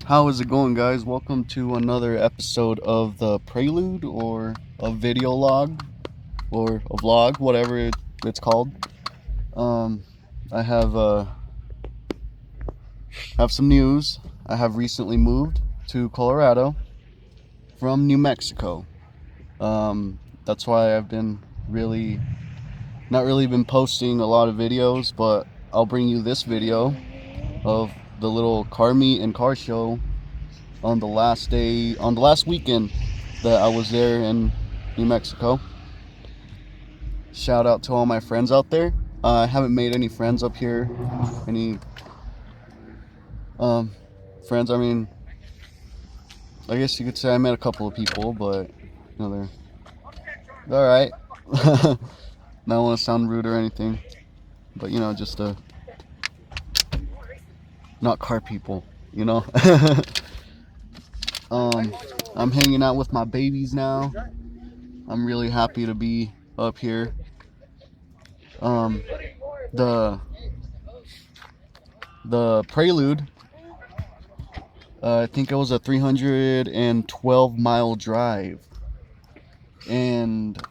How is it going, guys? Welcome to another episode of the Prelude, or a video log, or a vlog, whatever it's called. I have some news. I have recently moved to Colorado from New Mexico. That's why I've been not really been posting a lot of videos, but I'll bring you this video of the little car meet and car show on the last weekend that I was there in New Mexico. Shout out to all my friends out there. I haven't made any friends up here. Any friends, I mean, I guess you could say I met a couple of people, but they're alright. I don't want to sound rude or anything, but just not car people, I'm hanging out with my babies now. I'm really happy to be up here. The Prelude, I think it was a 312-mile drive, and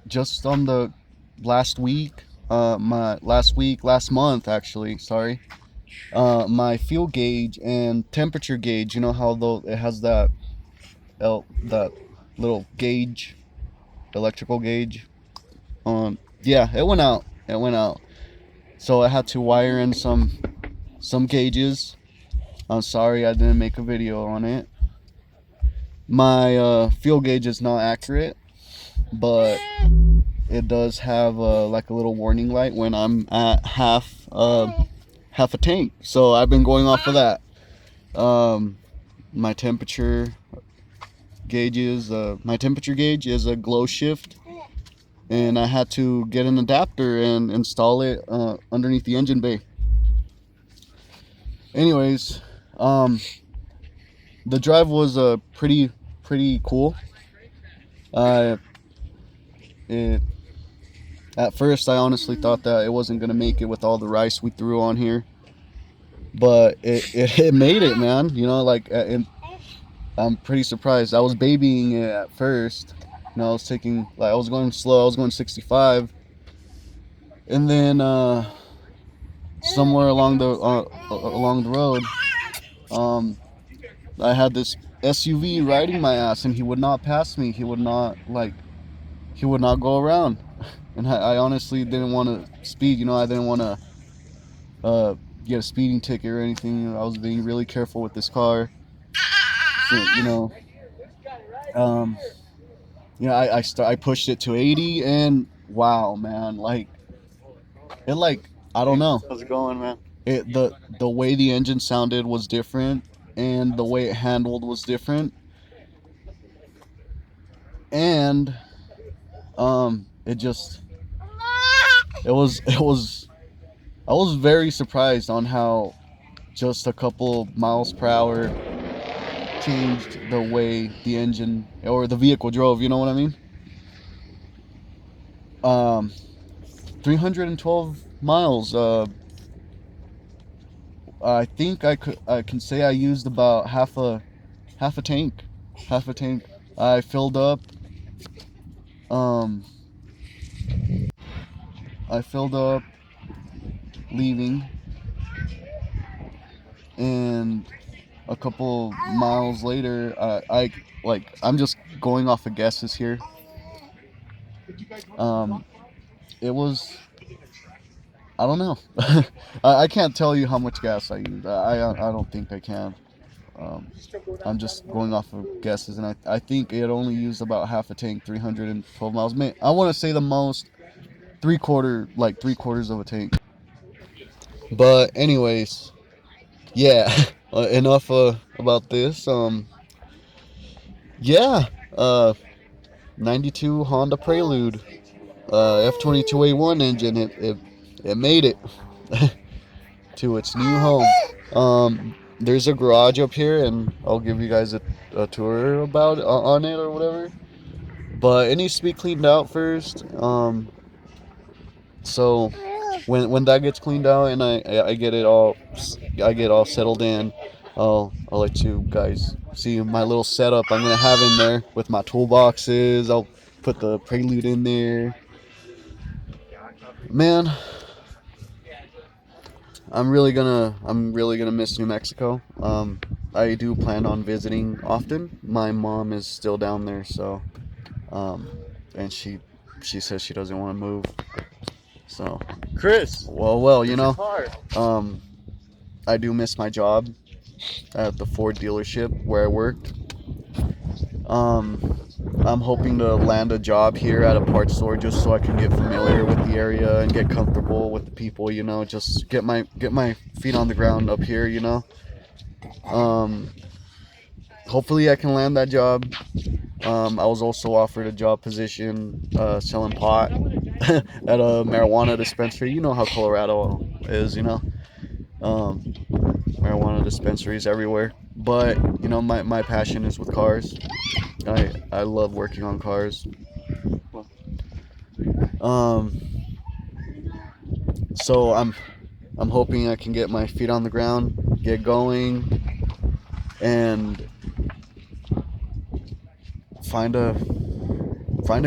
just on the last month actually, sorry. My fuel gauge and temperature gauge, you know how though it has that little gauge, electrical gauge. Yeah, it went out. So I had to wire in some gauges. I'm sorry I didn't make a video on it. My fuel gauge is not accurate, but it does have like a little warning light when I'm at half a tank. So I've been going off of that. My temperature gauge is a glow shift, and I had to get an adapter and install it underneath the engine bay. Anyways, the drive was pretty cool. At first I honestly thought that it wasn't gonna make it with all the rice we threw on here, but it made it, man. I'm pretty surprised. I was babying it at first. I was going slow. I was going 65, and then somewhere along the road, I had this SUV riding my ass, and he would not pass me. He would not go around, and I honestly didn't want to speed. I didn't want to get a speeding ticket or anything. I was being really careful with this car. So, I pushed it to 80, and wow, man, I don't know. How's it going, man? The way the engine sounded was different, and the way it handled was different, and I was very surprised on how just a couple miles per hour changed the way the engine or the vehicle drove. You know what I mean? 312 miles. I think I can say I used about half a tank. I filled up. Leaving, and a couple miles later, I'm just going off of guesses here. It was, I don't know. I can't tell you how much gas I used. I don't think I can. I'm just going off of guesses, and I think it only used about half a tank, 312 miles. I want to say the most three quarters of a tank. But anyways, yeah, enough about this. Yeah, 92 Honda Prelude, F22A1 engine. It made it to its new home. There's a garage up here, and I'll give you guys a tour about on it or whatever. But it needs to be cleaned out first. So when that gets cleaned out and I get all settled in, I'll let you guys see my little setup I'm gonna have in there with my toolboxes. I'll put the Prelude in there. Man, I'm really gonna miss New Mexico. I do plan on visiting often. My mom is still down there, so and she says she doesn't want to move. So Chris, well, you know, car. I do miss my job at the Ford dealership where I worked. I'm hoping to land a job here at a parts store just so I can get familiar with the area and get comfortable with the people, you know, just get my feet on the ground up here, you know. Hopefully I can land that job. I was also offered a job position selling pot at a marijuana dispensary. You know how Colorado is, you know. Marijuana dispensaries everywhere. But, you know, my passion is with cars. I love working on cars. So I'm hoping I can get my feet on the ground, get going, and find a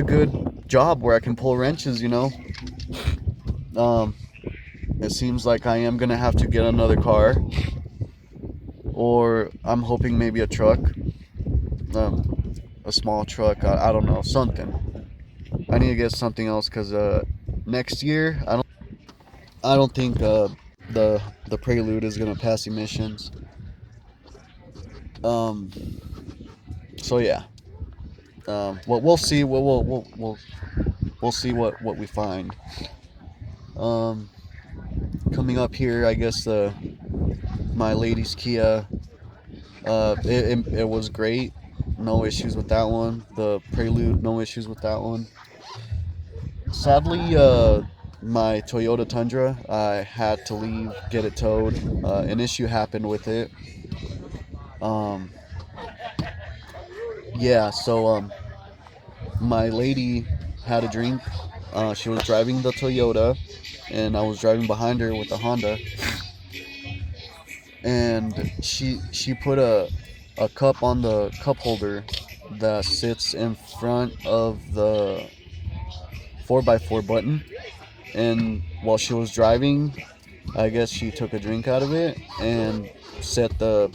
good job where I can pull wrenches, you know. It seems like I am gonna have to get another car, or I'm hoping maybe a truck, a small truck. I don't know, something. I need to get something else because next year I don't think the Prelude is gonna pass emissions. So yeah. Well, we'll see. We'll see what we find. Coming up here, I guess my lady's Kia. It was great. No issues with that one. The Prelude, no issues with that one. Sadly, my Toyota Tundra, I had to leave, get it towed. An issue happened with it. Yeah, so my lady had a drink. She was driving the Toyota, and I was driving behind her with the Honda. And she put a cup on the cup holder that sits in front of the 4x4 button. And while she was driving, I guess she took a drink out of it and set the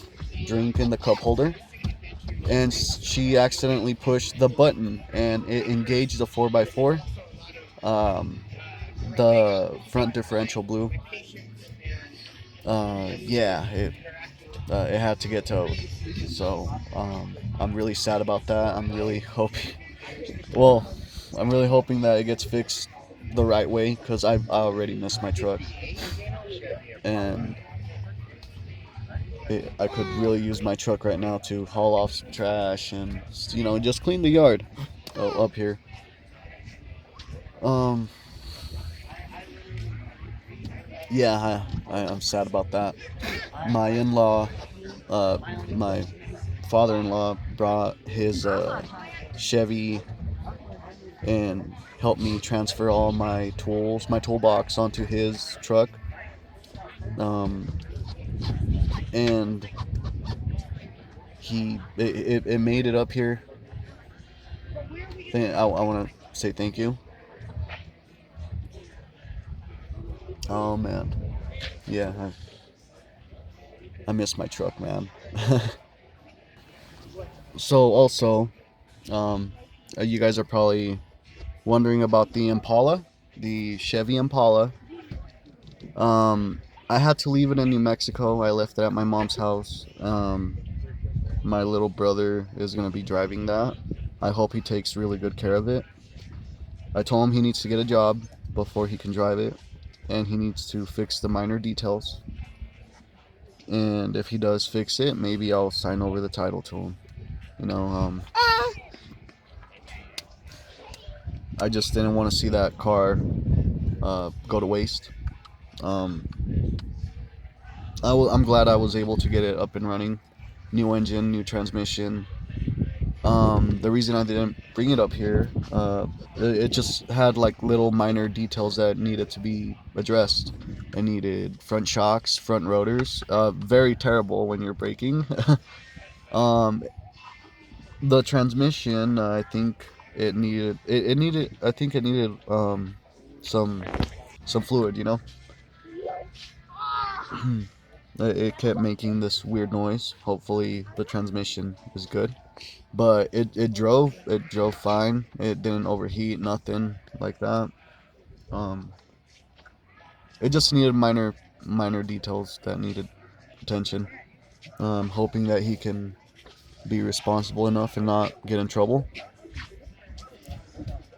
drink in the cup holder. And she accidentally pushed the button and it engaged the 4x4. The front differential blew. Yeah, it had to get towed. So I'm really sad about that. I'm really hoping that it gets fixed the right way because I already missed my truck, and I could really use my truck right now to haul off some trash and, you know, just clean the yard up here. Yeah, I'm sad about that. My in-law, my father-in-law brought his Chevy and helped me transfer all my tools, my toolbox onto his truck. And it made it up here. I want to say thank you. Oh man, yeah, I miss my truck, man. So also, you guys are probably wondering about the Impala, the Chevy Impala. I had to leave it in New Mexico. I left it at my mom's house. My little brother is gonna be driving that. I hope he takes really good care of it. I told him he needs to get a job before he can drive it, and he needs to fix the minor details. And if he does fix it, maybe I'll sign over the title to him. You know, I just didn't want to see that car go to waste. I'm glad I was able to get it up and running. New engine, new transmission. The reason I didn't bring it up here, it just had like little minor details that needed to be addressed. It needed front shocks, front rotors. Very terrible when you're braking. um, the transmission, I think it needed. It needed. I think it needed some some fluid. You know, it kept making this weird noise. Hopefully, the transmission is good. But it drove fine. It didn't overheat, nothing like that. Um, it just needed minor details that needed attention. Hoping that he can be responsible enough and not get in trouble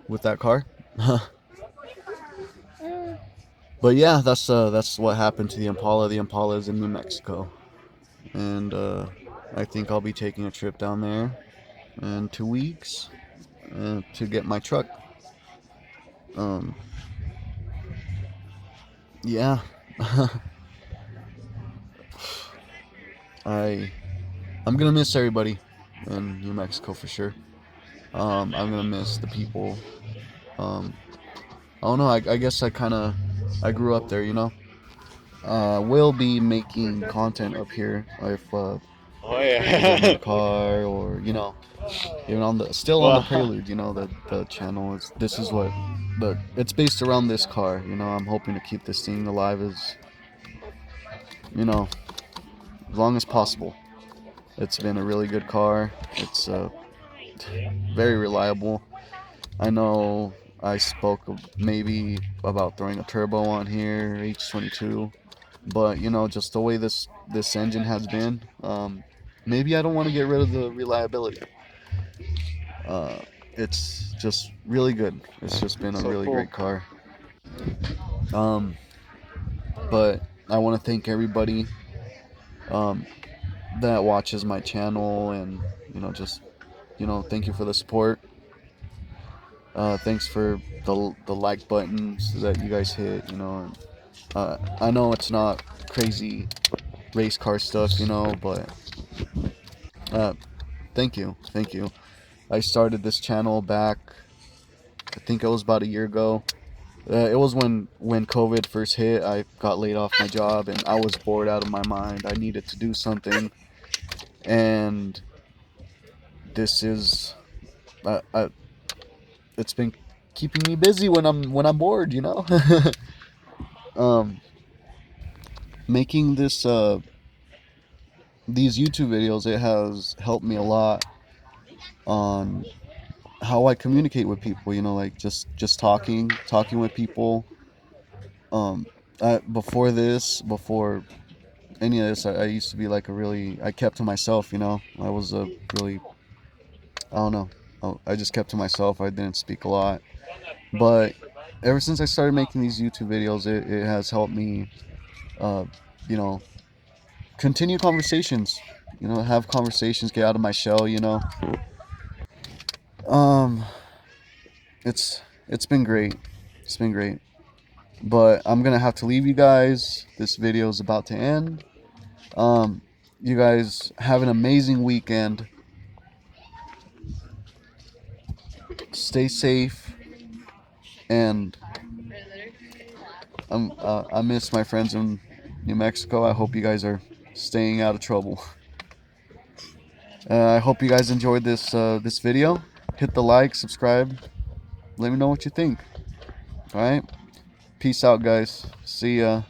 with that car. But yeah, that's what happened to the Impala. The Impala is in New Mexico, and I think I'll be taking a trip down there in 2 weeks to get my truck. Um, yeah, I'm gonna miss everybody in New Mexico for sure. I'm gonna miss the people. Um, I don't know. I guess I grew up there, you know. Will be making content up here if Oh I get my yeah. car, or you know, even on the still on the Wow. Prelude. You know, the channel is, this is what it's based around this car. You know, I'm hoping to keep this thing alive as, you know, as long as possible. It's been a really good car. It's very reliable. I know I spoke maybe about throwing a turbo on here, H22, but you know, just the way this engine has been, maybe I don't want to get rid of the reliability. Uh, it's just really good. It's just been a So really cool. great car. Um, but I want to thank everybody um, that watches my channel, and you know, just thank you for the support. Thanks for the like buttons that you guys hit. You know, I know it's not crazy race car stuff, you know, but uh, thank you. I started this channel back, I think it was about a year ago. It was when COVID first hit. I got laid off my job and I was bored out of my mind. I needed to do something, and this is it's been keeping me busy when I'm bored, you know. um, Making these YouTube videos, it has helped me a lot on how I communicate with people. You know, like just talking with people. Um, before any of this, I used to be like I kept to myself. You know, I was a really, I don't know. I just kept to myself. I didn't speak a lot. But ever since I started making these YouTube videos, it has helped me, uh, you know, continue conversations. You know, have conversations, get out of my shell. You know, um, it's been great. It's been great. But I'm gonna have to leave you guys. This video is about to end. Um, you guys have an amazing weekend. Stay safe, and I miss my friends in New Mexico. I hope you guys are staying out of trouble. I hope you guys enjoyed this video. Hit the like, subscribe. Let me know what you think. All right. Peace out, guys. See ya.